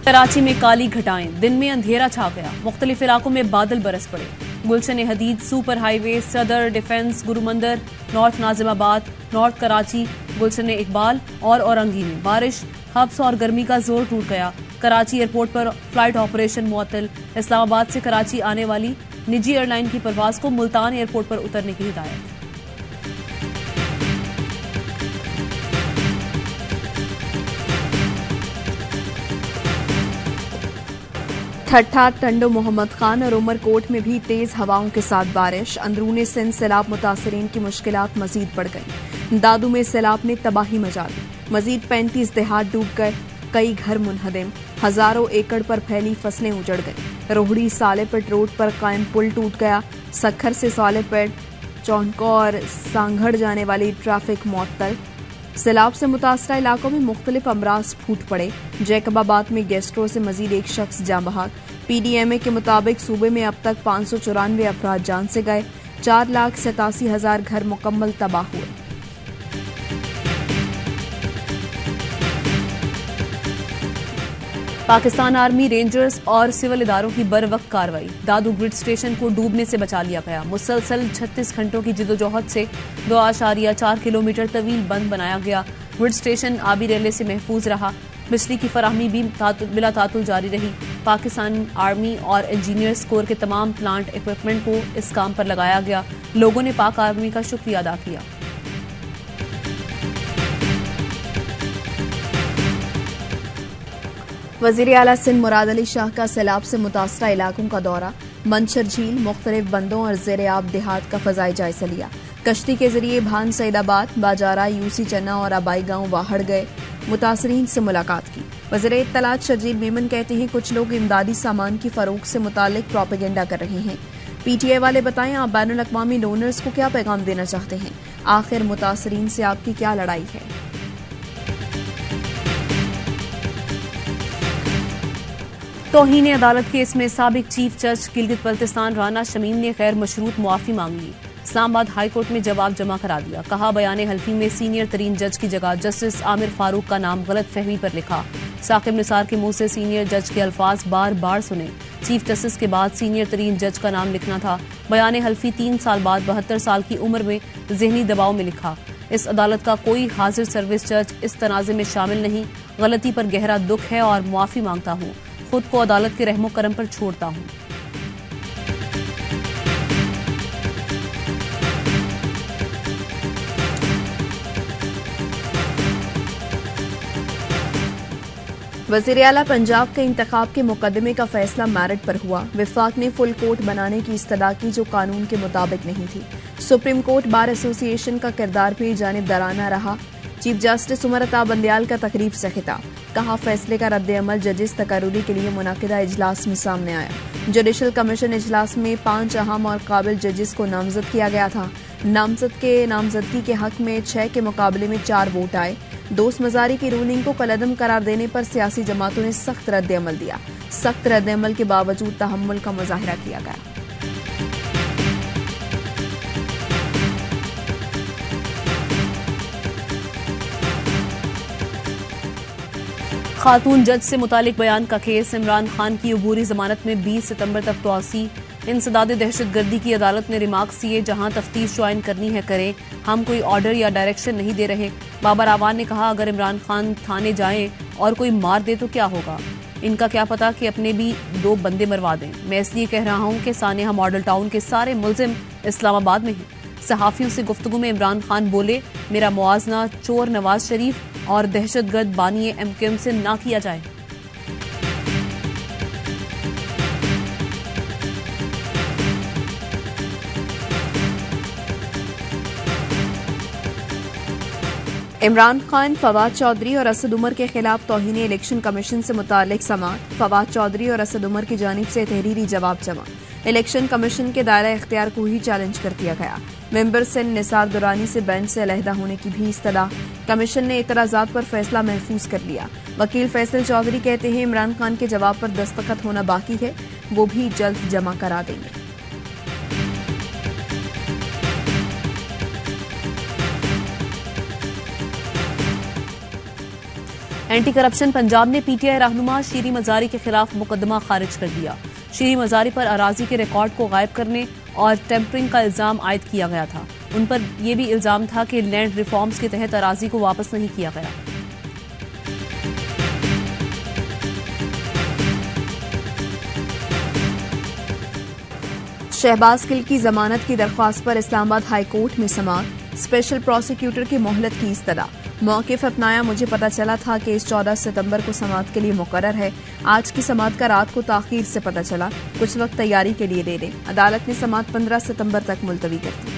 कराची में काली घटाएं, दिन में अंधेरा छा गया, मुख्तलिफ इलाकों में बादल बरस पड़े। Gulshan Hadeed super highway, Saddar defence, Gurumandir, north Nazimabad, north Karachi, Gulshan Iqbal और औरंगी में बारिश, हब्स और गर्मी का जोर टूट गया। कराची एयरपोर्ट पर फ्लाइट ऑपरेशन मुअत्तल। इस्लामाबाद से कराची आने वाली निजी एयरलाइन की परवाज को मुल्तान एयरपोर्ट पर उतरने की हिदायत। ठट्ठा, टंडो, मोहम्मद खान और उमरकोट में भी तेज हवाओं के साथ बारिश। अंदरूनी सिंध सैलाब मुतासरीन की मुश्किलात मजीद बढ़ गई। दादू में सैलाब ने तबाही मचा दी, मजीद 35 देहात डूब गए, कई घर मुनहदिम, हजारों एकड़ पर फैली फसलें उजड़ गई। रोहड़ी सालेपेट रोड पर कायम पुल टूट गया। सखर से सालेपेट, चौनको और सांगड़ जाने वाली ट्रैफिक मुअत्तल। सैलाब से मुतासरा इलाकों में मुख्तलिफ अमराज फूट पड़े। जैकबाबाद में गैस्ट्रो से मजीद एक शख्स जाँ बहक। PDMA के मुताबिक सूबे में अब तक 594 अफराद जान से गए, 4,87,000 घर मुकम्मल तबाह हुए। पाकिस्तान आर्मी, रेंजर्स और सिविल इदारों की बर वक्त कार्रवाई। दादू ग्रिड स्टेशन को डूबने से बचा लिया गया। मुसलसल 36 घंटों की जिदोजहद से 2.4 किलोमीटर तवील बंद बनाया गया। ग्रिड स्टेशन आबी रेले से महफूज रहा। बिजली की फराहमी भी बिला तातुल जारी रही। पाकिस्तान आर्मी और इंजीनियर्स कोर के तमाम प्लांट इक्विपमेंट को इस काम पर लगाया गया। लोगों ने पाक आर्मी का शुक्रिया अदा किया। वजीर आला सिंध मुराद अली शाह का सैलाब से मुतासरा इलाकों का दौरा। मंशर झील, मुख्तलिफ बंदों और ज़ेर-ए-आब देहात का फजाई जायजा लिया। कश्ती के जरिए भान सईदाबाद, बाजारा, यूसी चन्ना और आबाई गांव वाहड़ गए। मुतासरीन से मुलाकात की। वज़ीर इत्तलात शर्जील मेमन कहते हैं कुछ लोग इमदादी सामान की फरोख्त से मुतालिक प्रोपेगेंडा कर रहे हैं। PTI वाले बताएं आप बैनुल अक़वामी डोनर्स को क्या पैगाम देना चाहते हैं? आखिर मुतासरीन से आपकी क्या लड़ाई है? तौहीन अदालत केस में साबिक चीफ जज गिलगित बल्तिस्तान राना शमीम ने गैर मशरूत मुआफी मांग ली। इस्लामाबाद हाई कोर्ट में जवाब जमा करा दिया। कहा बयान हल्फी में सीनियर तरीन जज की जगह जस्टिस आमिर फारूक का नाम गलत फहमी पर लिखा। साकिब निसार के मुंह से सीनियर जज के अल्फाज बार बार सुने। चीफ जस्टिस के बाद सीनियर तरीन जज का नाम लिखना था। बयान हल्फी 3 साल बाद 72 साल की उम्र में जहनी दबाव में लिखा। इस अदालत का कोई हाजिर सर्विस जज इस तनाज़े में शामिल नहीं। गलती पर गहरा दुख है और मुआफी मांगता हूँ। खुद को अदालत के रहमो करम पर छोड़ता हूँ। वज़ीर आला पंजाब के इंतखाब के मुकदमे का फैसला मेरिट पर हुआ। विफाक ने फुल कोर्ट बनाने की इस्तदा की जो कानून के मुताबिक नहीं थी। सुप्रीम कोर्ट बार एसोसिएशन का किरदार भी जानिबदाराना रहा। चीफ जस्टिस उमर अता बंदयाल का तकरीब से खिताब। कहा फैसले का रद्द-ए-अमल जजेस तकर्रुरी के लिए मुनाकिदा इजलास में सामने आया। जुडिशल कमीशन इजलास में 5 अहम और काबिल जजेस को नामजद किया गया था। नामजद के नामजदगी के हक में 6 के मुकाबले में 4 वोट आए। दोस्त मजारी की रूलिंग को कलअदम करार देने पर सियासी जमातों ने सख्त रद्द-ए-अमल दिया। सख्त रद्द-ए-अमल के बावजूद तहम्मुल का मुजाहिरा किया गया। खातून जज से मुतालिक बयान का केस। इमरान खान की अबूरी जमानत में 20 सितंबर तक तोसी। इंसदाद दहशतगर्दी की अदालत ने रिमार्क्स दिए, जहां तफ्तीश ज्वाइन करनी है करें, हम कोई ऑर्डर या डायरेक्शन नहीं दे रहे। बाबर आवान ने कहा अगर इमरान खान थाने जाएं और कोई मार दे तो क्या होगा? इनका क्या पता कि अपने भी 2 बंदे मरवा दें। मैं इसलिए कह रहा हूं कि सानिया मॉडल टाउन के सारे मुलजिम इस्लामाबाद में हैं। सहाफियों से गुफ्तगू में इमरान खान बोले मेरा मुआजना चोर नवाज शरीफ और दहशतगर्द बानी MKM से ना किया जाए। इमरान खान, फवाद चौधरी और असद उमर के खिलाफ तौहीन इलेक्शन कमीशन से मुतालिक समाअत। फवाद चौधरी और असद उमर की जानिब से तहरीरी जवाब जमा। इलेक्शन कमीशन के दायरा इख्तियार को ही चैलेंज कर दिया गया। मेंबर सिंध निसार दुरानी से बेंच से अलहदा होने की भी इस्तलाह। कमीशन ने एतराजात पर फैसला महफूज कर लिया। वकील फैसल चौधरी कहते हैं इमरान खान के जवाब पर दस्तखत होना बाकी है, वो भी जल्द जमा करा देंगे। एंटी करप्शन पंजाब ने पीटीआई रहनुमा शीरी मजारी के खिलाफ मुकदमा खारिज कर दिया। शीरी मजारी पर अराजी के रिकॉर्ड को गायब करने और टेम्परिंग का इल्जाम आयद किया गया था। उन पर यह भी इल्जाम था कि लैंड रिफॉर्म्स के तहत अराजी को वापस नहीं किया गया। शहबाज गिल की जमानत की दरख्वास्त पर इस्लामाबाद हाई कोर्ट में समाअत। स्पेशल प्रोसिक्यूटर की मोहलत की इस्तदा। मौक़िफ़ अपनाया, मुझे पता चला था कि इस 14 सितंबर को समाअत के लिए मुकर्रर है। आज की समाअत का रात को ताख़ीर से पता चला। कुछ वक्त तैयारी के लिए दे दें। अदालत ने समाअत 15 सितंबर तक मुलतवी कर दी।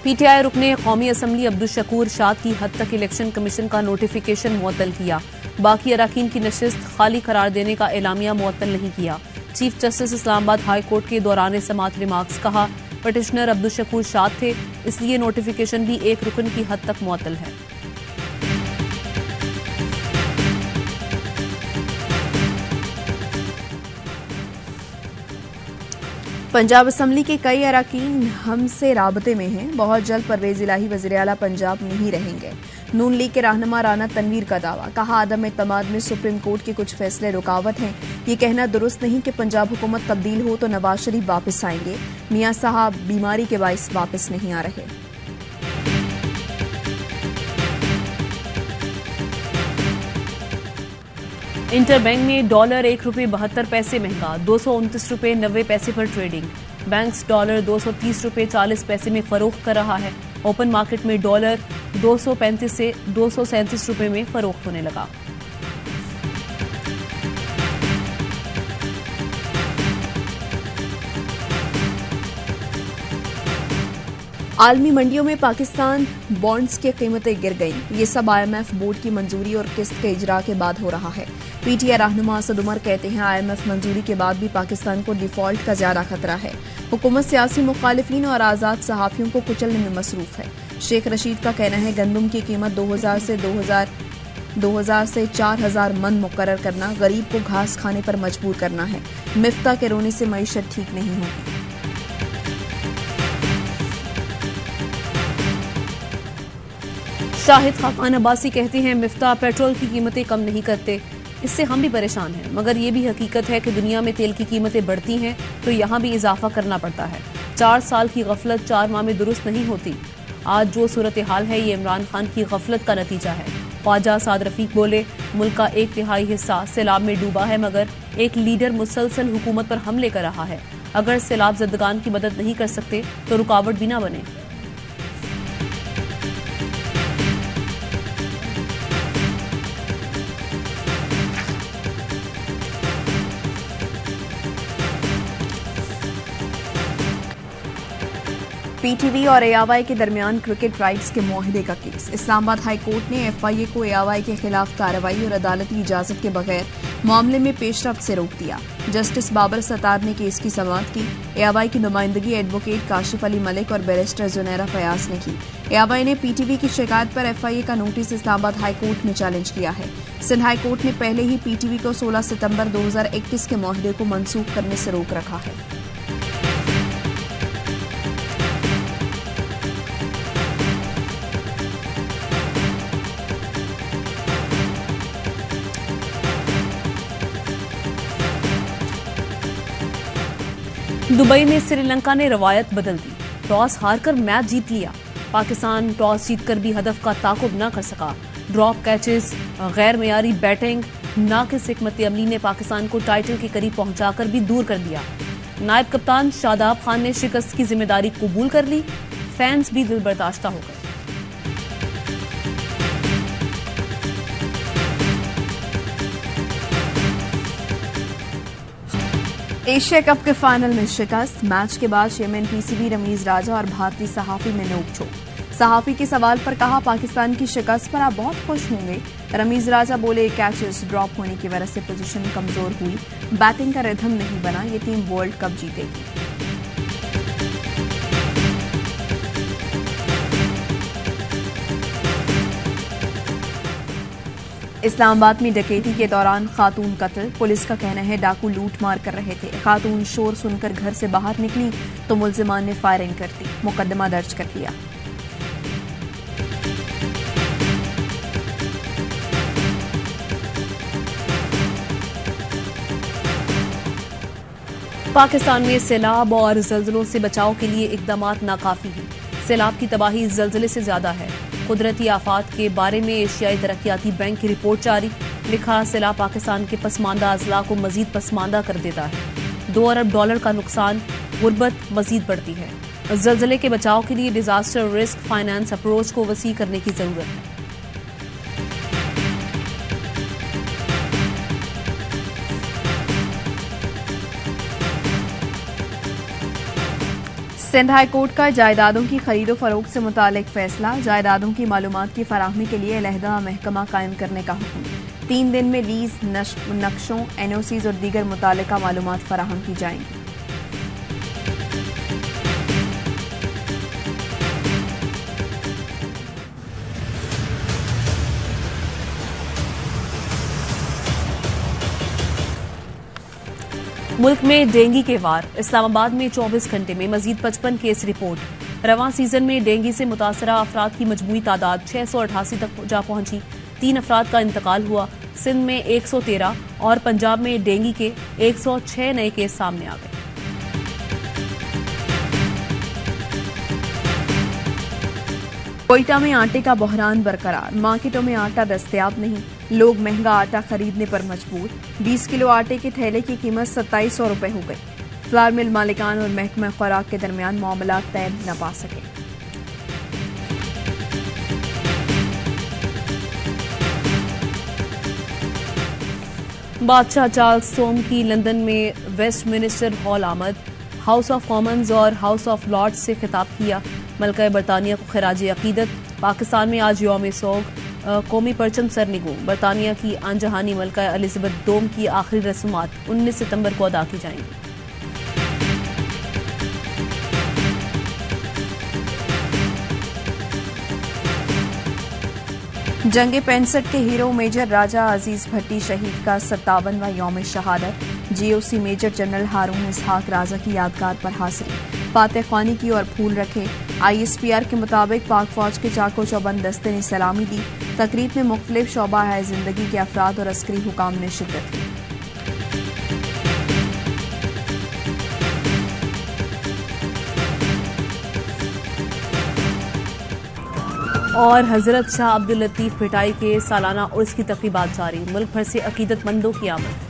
पीटीआई रुकने कौमी असम्बली अब्दुल शकूर शाद की हद तक इलेक्शन कमीशन का नोटिफिकेशन मुअत्तल किया। बाकी अराकीन की नशिस्त खाली करार देने का एलामिया मुअत्तल नहीं किया। Chief justice Islamabad high court के दौरान समाअत रिमार्क्स कहा, पटिशनर अब्दुल शकूर शाद थे, इसलिए नोटिफिकेशन भी एक रुकन की हद तक मुअत्तल है। पंजाब असम्बली के कई अराकीन हमसे राबते में हैं। बहुत जल्द परवेज इलाही वज़ीर आला पंजाब नहीं रहेंगे। नून लीग के रहनुमा राना तनवीर का दावा। कहा, अदम एतमाद में सुप्रीम कोर्ट के कुछ फैसले रुकावट हैं। ये कहना दुरुस्त नहीं कि पंजाब हुकूमत तब्दील हो तो नवाज शरीफ वापस आएंगे। मियां साहब बीमारी के बाइस वापस नहीं आ रहे। इंटर बैंक में डॉलर ₹1.72 महंगा, 229 रुपये 90 पैसे पर ट्रेडिंग। बैंक्स डॉलर 230 रुपये 40 पैसे में फरोख्त कर रहा है। ओपन मार्केट में डॉलर 235 से 237 रुपये में फरोख्त होने लगा। आलमी मंडियों में पाकिस्तान बॉन्ड्स की कीमतें गिर गईं। ये सब IMF बोर्ड की मंजूरी और किस्त के इजरा के बाद हो रहा है। पीटीआई रहनुमा असद उमर कहते हैं, IMF मंजूरी के बाद भी पाकिस्तान को डिफॉल्ट का ज्यादा खतरा है। हुकूमत सियासी मुखालिफिन और आजाद सहाफियों को कुचलने में मसरूफ है। शेख रशीद का कहना है, गंदम की कीमत 2000 से 4000 मन मुकर्रर करना, गरीब को घास खाने पर मजबूर करना है। मिफ्ता के रोने से मईशत ठीक नहीं होगी। शाहिद खाकान अब्बासी कहते हैं, मिफ्ता पेट्रोल की कीमतें कम नहीं करते, इससे हम भी परेशान हैं। मगर ये भी हकीकत है कि दुनिया में तेल की कीमतें बढ़ती हैं तो यहाँ भी इजाफा करना पड़ता है। 4 साल की गफलत 4 माह में दुरुस्त नहीं होती। आज जो सूरत हाल है ये इमरान खान की गफलत का नतीजा है। ख्वाजा साद रफीक बोले, मुल्क का 1/3 हिस्सा सैलाब में डूबा है, मगर एक लीडर मुसलसल हुकूमत पर हमले कर रहा है। अगर सैलाब ज़दगान की मदद नहीं कर सकते तो रुकावट भी ना बने। पीटीवी और AIY के दरमियान क्रिकेट राइट्स के मुआहदे का केस। इस्लामाबाद हाई कोर्ट ने FIA को AIY के खिलाफ कार्रवाई और अदालती इजाजत के बगैर मामले में पेशरफ्त से रोक दिया। जस्टिस बाबर सतार ने केस की समाअत की। AIY की नुमाइंदगी एडवोकेट काशिफ अली मलिक और बैरिस्टर जुनैरा फयाज ने की। AIY ने PTV की शिकायत पर FIA का नोटिस इस्लामाबाद हाई कोर्ट में चैलेंज किया है। सिंध हाई कोर्ट ने पहले ही PTV को 16 सितंबर 2021 के मुआहदे को मनसूख करने से रोक रखा है। दुबई में श्रीलंका ने रवायत बदल दी। टॉस हारकर मैच जीत लिया। पाकिस्तान टॉस जीतकर भी हदफ का ताकुब न कर सका। ड्रॉप कैचेस, गैर मेयारी बैटिंग, नाकिस हिकमत अमली ने पाकिस्तान को टाइटल के करीब पहुंचाकर भी दूर कर दिया। नायब कप्तान शादाब खान ने शिकस्त की जिम्मेदारी कबूल कर ली। फैंस भी दिल बर्दाश्ता हो गए। एशिया कप के फाइनल में शिकस्त। मैच के बाद चेयरमैन PCB रमीज राजा और भारतीय सहाफी में नोकझोंक। सहाफी के सवाल पर कहा, पाकिस्तान की शिकस्त पर आप बहुत खुश होंगे। रमीज राजा बोले, कैचेस ड्रॉप होने की वजह से पोजीशन कमजोर हुई, बैटिंग का रिदम नहीं बना, ये टीम वर्ल्ड कप जीतेगी। इस्लामाबाद में डकैती के दौरान खातून कत्ल। पुलिस का कहना है डाकू लूट मार कर रहे थे। खातून शोर सुनकर घर से बाहर निकली तो मुल्जिमान ने फायरिंग कर दी। मुकदमा दर्ज कर लिया। पाकिस्तान में सैलाब और जल्जलों से बचाव के लिए इकदाम नाकाफी हैं। सैलाब की तबाही जल्जले से ज्यादा है। कुदरती आफात के बारे में एशियाई तरक्याती बैंक की रिपोर्ट जारी। लिखा, सैलाब पाकिस्तान के पसमानदा अजला को मजीद पसमानदा कर देता है। $2 अरब का नुकसान, गुर्बत मजीद बढ़ती है। जल्जले के बचाव के लिए डिजास्टर रिस्क फाइनेंस अप्रोच को वसी करने की जरूरत है। सिंध हाई कोर्ट का जायदादों की खरीदो फरोख्त से मुतालिक फैसला। जायदादों की मालूमात की फराहमी के लिए अलहदा महकमा कायम करने का हुक्म। 3 दिन में लीज नक्शों, NOCs और दीगर मुतालिका मालूमात फराहम की जाएंगी। मुल्क में डेंगू के वार। इस्लामाबाद में 24 घंटे में मजीद 55 केस रिपोर्ट। रवां सीजन में डेंगू से मुतासरा अफराद की मजमूई तादाद 688 तक जा पहुंची। 3 अफराद का इंतकाल हुआ। सिंध में 113 और पंजाब में डेंगू के 106 नए केस सामने आ गए। कोयटा में आटे का बहरान बरकरार। मार्केटों में आटा दस्तयाब नहीं। लोग महंगा आटा खरीदने पर मजबूर। 20 किलो आटे के थैले की कीमत 2700 रुपए हो गई। फ्लावर मिल मालिकान और महकमा खुराक के दरमियान मामला तय न पा सके। बादशाह चार्ल्स सोम की लंदन में वेस्टमिनिस्टर हॉल आमद। हाउस ऑफ कॉमन्स और हाउस ऑफ लॉर्ड्स से खिताब किया। मलका बरतानिया को खराज अकीदत। पाकिस्तान में आज यौम सोग, कौमी परचम सरनिगू। बरतानिया की आनजहानी मलका एलिजाबेथ दोम की आखिरी रस्मात 19 सितंबर को अदा की जाएंगी। जंग 65 के हीरो मेजर राजा अजीज भट्टी शहीद का 57वां यौम शहादत। GOC मेजर जनरल हारून इसहाक राजा की यादगार पर हाजिरी। फातह ख्वानी की और फूल रखे। ISPR के मुताबिक पाक फौज के चाको चौबंद दस्ते ने सलामी दी। तकरीब में मुख्तलिफ शोबा है जिंदगी के अफराद और अस्करी हुकाम ने शिरकत की। और हजरत शाह अब्दुल लतीफ भिटाई के सालाना उर्स की तकरीबात जारी। मुल्क भर से अकीदतमंदों की आमद।